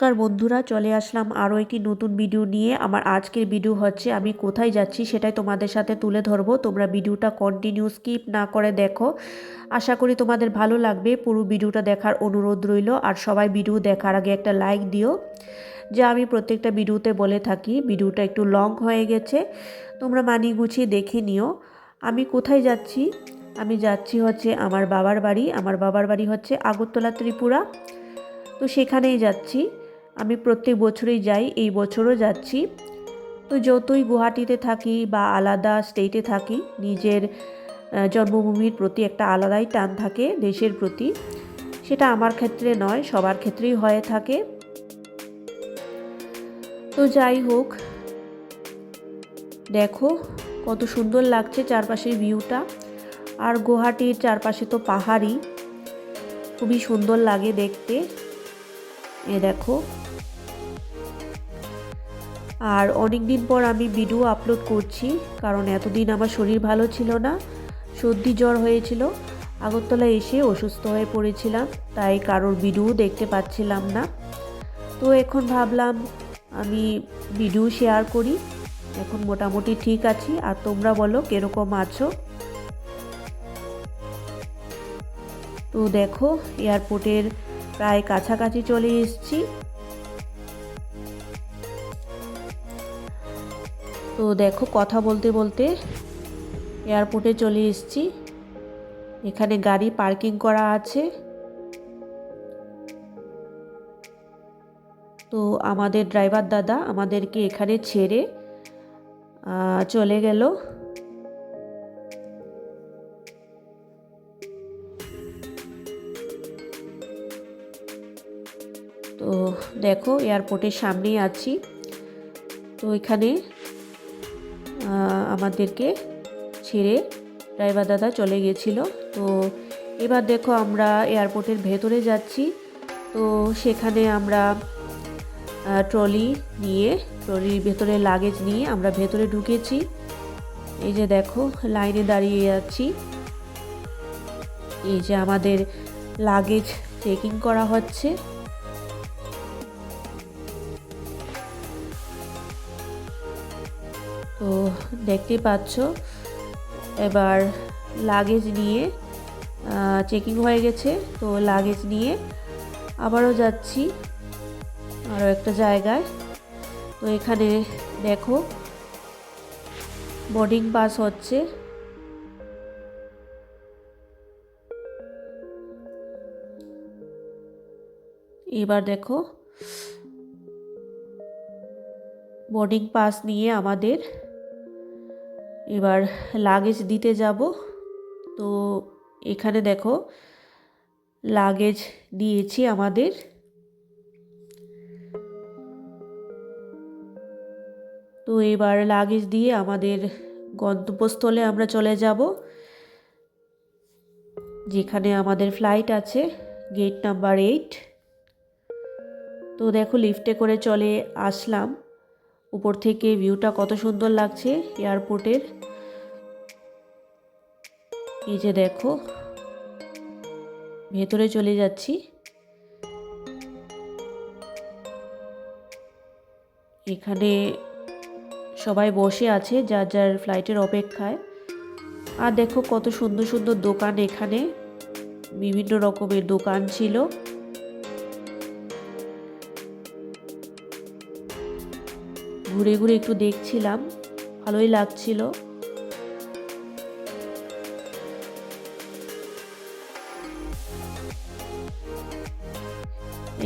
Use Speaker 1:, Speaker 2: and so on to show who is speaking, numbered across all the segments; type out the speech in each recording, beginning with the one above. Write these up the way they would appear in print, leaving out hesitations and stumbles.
Speaker 1: নমস্কার বন্ধুরা, চলে আসলাম আরও একটি নতুন ভিডিও নিয়ে। আমার আজকের ভিডিও হচ্ছে আমি কোথায় যাচ্ছি সেটাই তোমাদের সাথে তুলে ধরবো। তোমরা ভিডিওটা কন্টিনিউ স্কিপ না করে দেখো, আশা করি তোমাদের ভালো লাগবে। পুরো ভিডিওটা দেখার অনুরোধ রইল। আর সবাই ভিডিও দেখার আগে একটা লাইক দিও। যা আমি প্রত্যেকটা ভিডিওতে বলে থাকি, ভিডিওটা একটু লং হয়ে গেছে, তোমরা মানিয়ে গুছিয়ে দেখে নিও। আমি কোথায় যাচ্ছি? আমি যাচ্ছি হচ্ছে আমার বাবার বাড়ি। আমার বাবার বাড়ি হচ্ছে আগরতলা, ত্রিপুরা। তো সেখানেই যাচ্ছি। আমি প্রত্যেক বছরেই যাই, এই বছরও যাচ্ছি। তো যতই গুয়াহাটিতে থাকি বা আলাদা স্টেটে থাকি, নিজের জন্মভূমির প্রতি একটা আলাদাই টান থাকে, দেশের প্রতি। সেটা আমার ক্ষেত্রে নয়, সবার ক্ষেত্রেই হয়ে থাকে। তো যাই হোক, দেখো কত সুন্দর লাগছে চারপাশের ভিউটা। আর গুয়াহাটির চারপাশে তো পাহাড়ই, খুবই সুন্দর লাগে দেখতে। এ দেখো, আর অনেক দিন পর আমি ভিডিও আপলোড করছি, কারণ এতদিন আমার শরীর ভালো ছিল না, সর্দি জ্বর হয়েছিল। আগরতলায় এসে অসুস্থ হয়ে পড়েছিলাম, তাই কারোর ভিডিও দেখতে পাচ্ছিলাম না। তো এখন ভাবলাম আমি ভিডিও শেয়ার করি। এখন মোটামুটি ঠিক আছি। আর তোমরা বলো কিরকম আছো? তো দেখো, এয়ারপোর্টের প্রায় কাছাকাছি চলে এসেছি। তো দেখো, কথা বলতে বলতে এয়ারপোর্টে চলে এসেছি। এখানে গাড়ি পার্কিং করা আছে। তো আমাদের ড্রাইভার দাদা আমাদেরকে এখানে ছেড়ে চলে গেল। তো দেখো, এয়ারপোর্টের সামনেই আছি। তো এখানে আমাদেরকে ছেড়ে ড্রাইভার দাদা চলে গেছিল। তো এবার দেখো, আমরা এয়ারপোর্টের ভেতরে যাচ্ছি। তো সেখানে আমরা ট্রলির ভেতরে লাগেজ নিয়ে আমরা ভেতরে ঢুকেছি। এই যে দেখো, লাইনে দাঁড়িয়ে যাচ্ছি। এই যে আমাদের লাগেজ চেকিং করা হচ্ছে। তো দেখতে পাচ্ছ, এবার লাগেজ নিয়ে চেকিং হয়ে গেছে। তো লাগেজ নিয়ে আবারও যাচ্ছি আরও একটা জায়গায়। তো এখানে দেখো, বোর্ডিং পাস হচ্ছে। এবার দেখো, বোর্ডিং পাস নিয়ে আমাদের এবার লাগেজ দিতে যাব। তো এখানে দেখো, লাগেজ দিয়েছি আমাদের। তো এবার লাগেজ দিয়ে আমাদের গন্তব্যস্থলে আমরা চলে যাব, যেখানে আমাদের ফ্লাইট আছে, গেট নাম্বার 8। তো দেখো, লিফটে করে চলে আসলাম। উপর থেকে ভিউটা কত সুন্দর লাগছে এয়ারপোর্টের। এই যে দেখো, ভেতরে চলে যাচ্ছি। এখানে সবাই বসে আছে যার যার ফ্লাইটের অপেক্ষায়। আর দেখো কত সুন্দর সুন্দর দোকান, এখানে বিভিন্ন রকমের দোকান ছিল। ঘুরে ঘুরে একটু দেখছিলাম, ভালোই লাগছিল।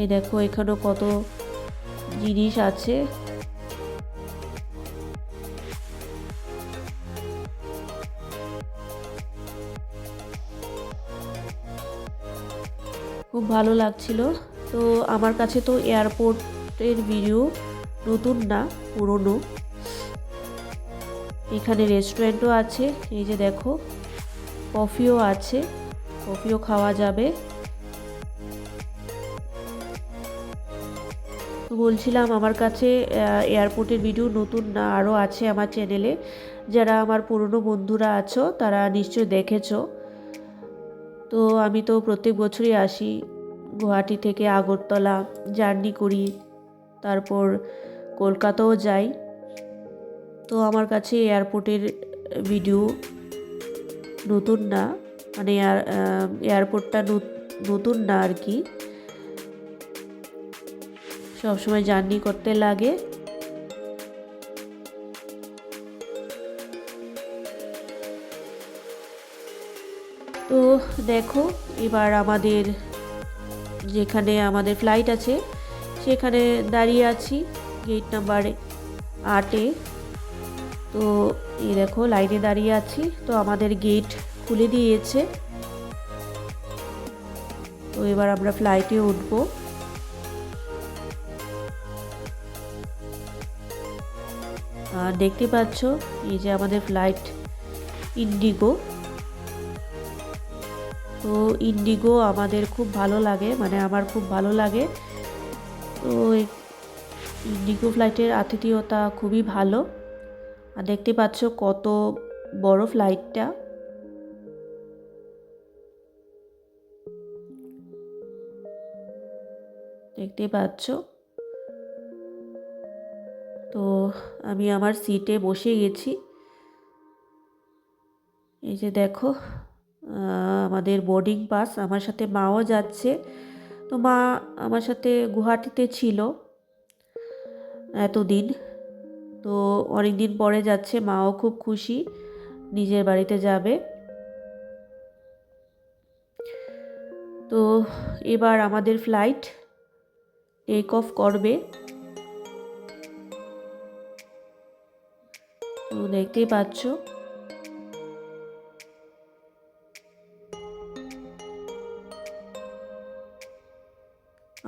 Speaker 1: এই দেখো, এখানেও কত জিনিস আছে। খুব ভালো লাগছিল। তো আমার কাছে তো এয়ারপোর্টের ভিডিও নতুন না, পুরনো। এখানে রেস্টুরেন্টও আছে। এই যে দেখো, কফিও আছে, কফিও খাওয়া যাবে। তো বলছিলাম, আমার কাছে এয়ারপোর্টের ভিডিও নতুন না, আরও আছে আমার চ্যানেলে। যারা আমার পুরনো বন্ধুরা আছো তারা নিশ্চয়ই দেখেছো। তো আমি তো প্রত্যেক বছরই আসি গুয়াহাটি থেকে আগরতলা জার্নি করি, তারপর কলকাতাও যাই। তো আমার কাছে এয়ারপোর্টের ভিডিও নতুন না, মানে এয়ারপোর্টটা নতুন না আর কি, সবসময় জার্নি করতে লাগে। তো দেখো এবার আমাদের যেখানে আমাদের ফ্লাইট আছে সেখানে দাঁড়িয়ে আছি, গেট নাম্বার 8-এ। তো এই দেখো লাইনে দাঁড়িয়ে আছি, তো আমাদের গেট খুলে দিয়েছে। তো এবার আমরা ফ্লাইটে উঠবো। আর দেখতে পাচ্ছ এই যে আমাদের ফ্লাইট ইন্ডিগো। তো ইন্ডিগো আমাদের খুব ভালো লাগে, মানে আমার খুব ভালো লাগে। তো ইন্ডিগো ফ্লাইটের আতিথেয়তা খুবই ভালো। আর দেখতে পাচ্ছ কত বড় ফ্লাইটটা। দেখতে পাচ্ছ। তো আমি আমার সিটে বসে গেছি। এই যে দেখো আমাদের বোর্ডিং পাস, আমার সাথে মাও যাচ্ছে। তো মা আমার সাথে গুয়াহাটিতে ছিল এতদিন, তো অনেক দিন পরে যাচ্ছে, মাও খুব খুশি, নিজের বাড়িতে যাবে। তো এবার আমাদের ফ্লাইট টেক অফ করবে। তো দেখতেই পাচ্ছ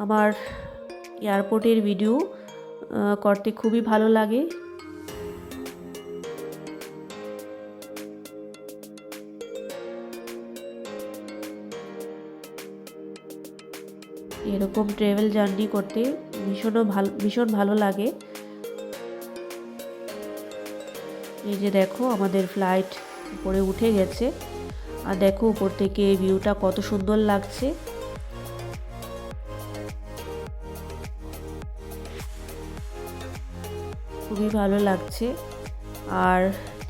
Speaker 1: আমার এয়ারপোর্টের ভিডিও করতে খুবই ভালো লাগে। এরকম ট্রাভেল জার্নি করতে ভীষণ ভালো লাগে। এই যে দেখো আমাদের ফ্লাইট উপরে উঠে গেছে, আর দেখো উপর থেকে ভিউটা কত সুন্দর লাগছে। খুবই ভালো লাগছে। আর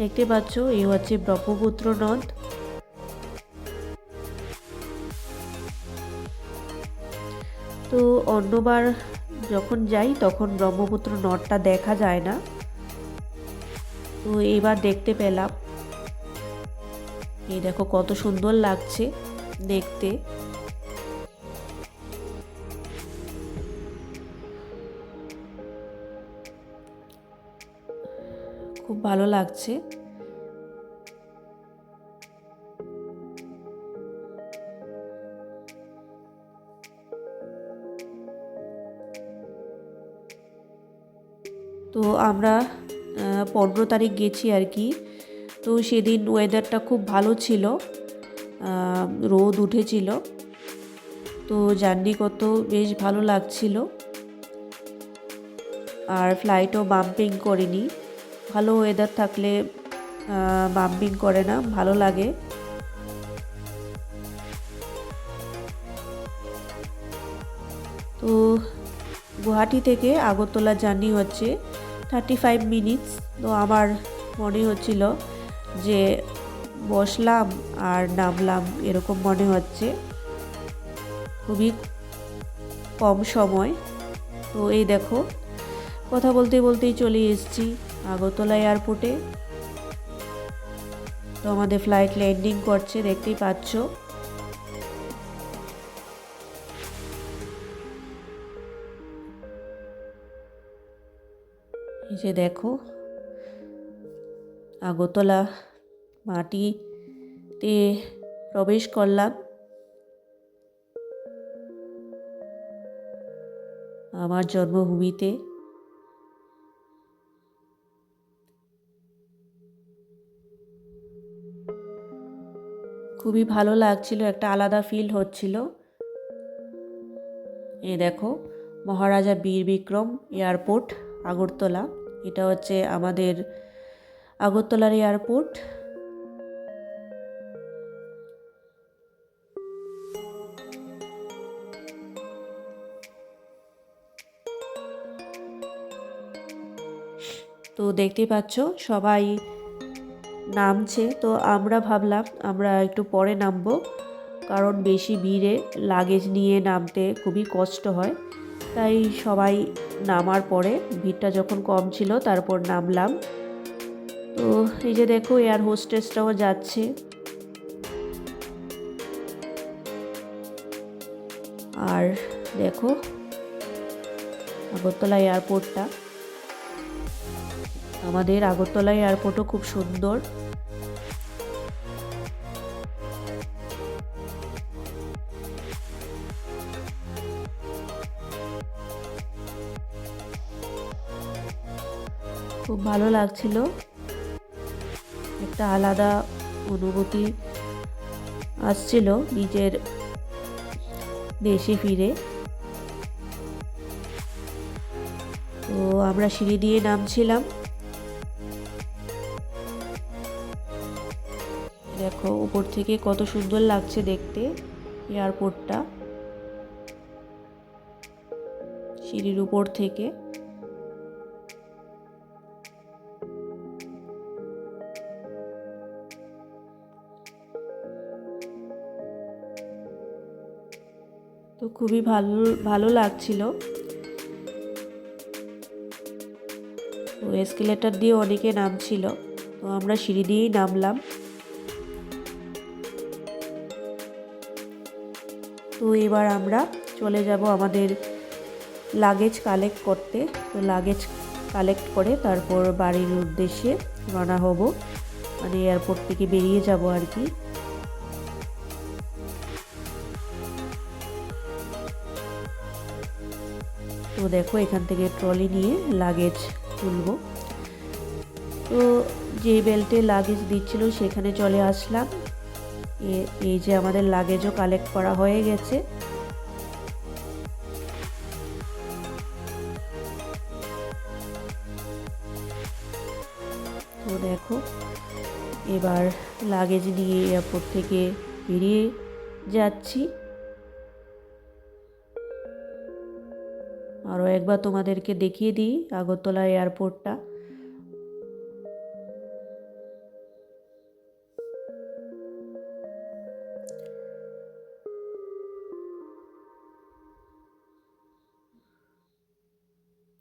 Speaker 1: দেখতে পাচ্ছ এই হচ্ছে ব্রহ্মপুত্র নদ। তো অন্যবার যখন যাই তখন ব্রহ্মপুত্র নদটা দেখা যায় না, তো এবার দেখতে পেলাম। এই দেখো কত সুন্দর লাগছে দেখতে। খুব ভালো লাগছে। তো আমরা 15 তারিখ গেছি আর কি। তো সেদিন ওয়েদারটা খুব ভালো ছিল, রোদ উঠেছিল, তো জার্নি করতেও বেশ ভালো লাগছিল। আর ফ্লাইটও বাম্পিং করেনি। ভালো ওয়েদার থাকলে বাম্পিং করে না, ভালো লাগে। তো গুয়াহাটি থেকে আগরতলা জার্নি হচ্ছে 35 মিনিটস। তো আমার মনে হচ্ছিল যে বসলাম আর নামলাম এরকম মনে হচ্ছে, খুবই কম সময়। তো এই দেখো কথা বলতে বলতেই চলে এসেছি আগরতলা এয়ারপোর্টে। তো আমাদের ফ্লাইট ল্যান্ডিং করছে, দেখতেই পাচ্ছ। এই যে দেখো আগরতলা মাটিতে প্রবেশ করলাম, আমার জন্মভূমিতে। খুবই ভালো লাগছিল, একটা আলাদা ফিল হচ্ছিল। এই দেখো মহারাজা বীর বিক্রম এয়ারপোর্ট আগরতলা, এটা হচ্ছে আমাদের আগরতলার এয়ারপোর্ট। তো দেখতেই পাচ্ছ সবাই নামছে, তো আমরা ভাবলাম আমরা একটু পরে নামবো, কারণ বেশি ভিড়ে লাগেজ নিয়ে নামতে খুবই কষ্ট হয়। তাই সবাই নামার পরে ভিড়টা যখন কম ছিল তারপর নামলাম। তো এই যে দেখো এয়ার হোস্টেসটাও যাচ্ছে। আর দেখো আগরতলা এয়ারপোর্টটা, আমাদের আগরতলা এয়ারপোর্টও খুব সুন্দর। খুব ভালো লাগছিল, একটা আলাদা অনুভূতি আসছিল নিজের দেশে ফিরে। তো আমরা সিঁড়ি দিয়ে নামছিলাম। দেখো উপর থেকে কত সুন্দর লাগছে দেখতে এয়ারপোর্টটা, সিঁড়ির উপর থেকে। তো খুবই ভালো ভালো লাগছিল। তো এসকেলেটর দিয়ে অনেকে নামছিল, তো আমরা সিঁড়ি দিয়েই নামলাম। তো এবার আমরা চলে যাব আমাদের লাগেজ কালেক্ট করতে। তো লাগেজ কালেক্ট করে তারপর বাড়ির উদ্দেশ্যে রওনা হব, মানে এয়ারপোর্ট থেকে বেরিয়ে যাব আর কি। তো দেখো এখান থেকে ট্রলি নিয়ে লাগেজ তুলব। তো যে বেল্টে লাগেজ দিচ্ছিল সেখানে চলে আসলাম। এই যে আমাদের লাগেজও কালেক্ট করা হয়ে গেছে। তো দেখো এবার লাগেজ নিয়ে এয়ারপোর্ট থেকে বেরিয়ে যাচ্ছি। আরও একবার তোমাদেরকে দেখিয়ে দিই আগরতলা এয়ারপোর্টটা।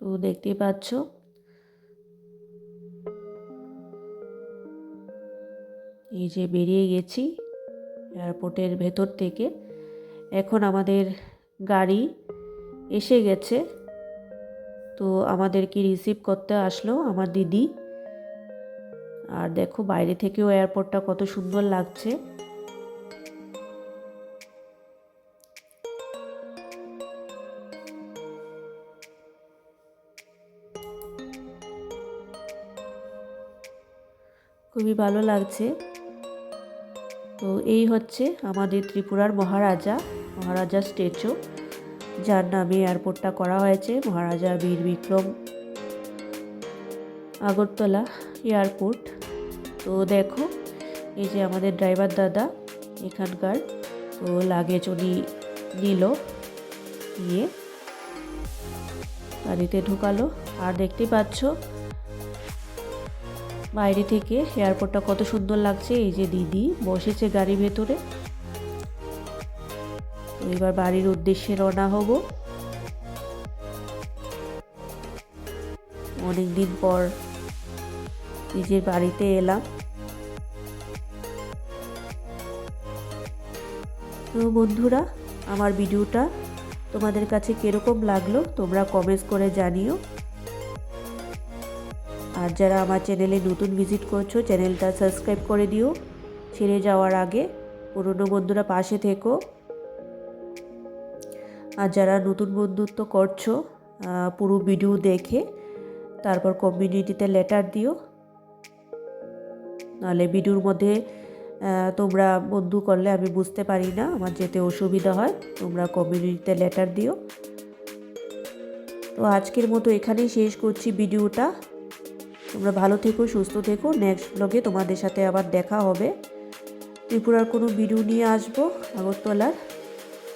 Speaker 1: তো দেখতেই পাচ্ছ এই যে বেরিয়ে গেছি এয়ারপোর্টের ভেতর থেকে। এখন আমাদের গাড়ি এসে গেছে। তো আমাদেরকে রিসিভ করতে আসলো আমার দিদি। আর দেখো বাইরে থেকেও এয়ারপোর্টটা কত সুন্দর লাগছে। খুবই ভালো লাগছে। তো এই হচ্ছে আমাদের ত্রিপুরার মহারাজা স্ট্যাচু, যার নামে এয়ারপোর্টটা করা হয়েছে, মহারাজা বীর বিক্রম আগরতলা এয়ারপোর্ট। তো দেখো এই যে আমাদের ড্রাইভার দাদা এখানকার, তো লাগেজ উনি নিল, নিয়ে গাড়িতে ঢুকালো। আর দেখতে পাচ্ছ বাইরে থেকে এয়ারপোর্টটা কত সুন্দর লাগছে। এই যে দিদি বসেছে গাড়ির ভেতরে। এবার বাড়ির উদ্দেশ্যে রওনা হব। অনেকদিন পর নিজের বাড়িতে এলাম। তো বন্ধুরা, আমার ভিডিওটা তোমাদের কাছে কিরকম লাগলো তোমরা কমেন্টস করে জানিও। আর যারা আমার চ্যানেলে নতুন ভিজিট করছো চ্যানেলটা সাবস্ক্রাইব করে দিও ছেড়ে যাওয়ার আগে। পুরনো বন্ধুরা পাশে থেকো। আর যারা নতুন বন্ধুত্ব করছো পুরো ভিডিও দেখে তারপর কমিউনিটিতে লেটার দিও, নাহলে ভিডিওর মধ্যে তোমরা বন্ধু করলে আমি বুঝতে পারি না, আমার যেতে অসুবিধা হয়। তোমরা কমিউনিটিতে লেটার দিও। তো আজকের মতো এখানেই শেষ করছি ভিডিওটা। তোমরা ভালো থেকো, সুস্থ থেকো। নেক্সট ব্লগে তোমাদের সাথে আবার দেখা হবে। ত্রিপুরার কোনো ভিডিও নিয়ে আসবো আগরতলার।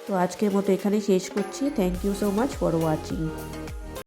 Speaker 1: তো আজকের মতো এখানেই শেষ করছি। Thank you so much for watching.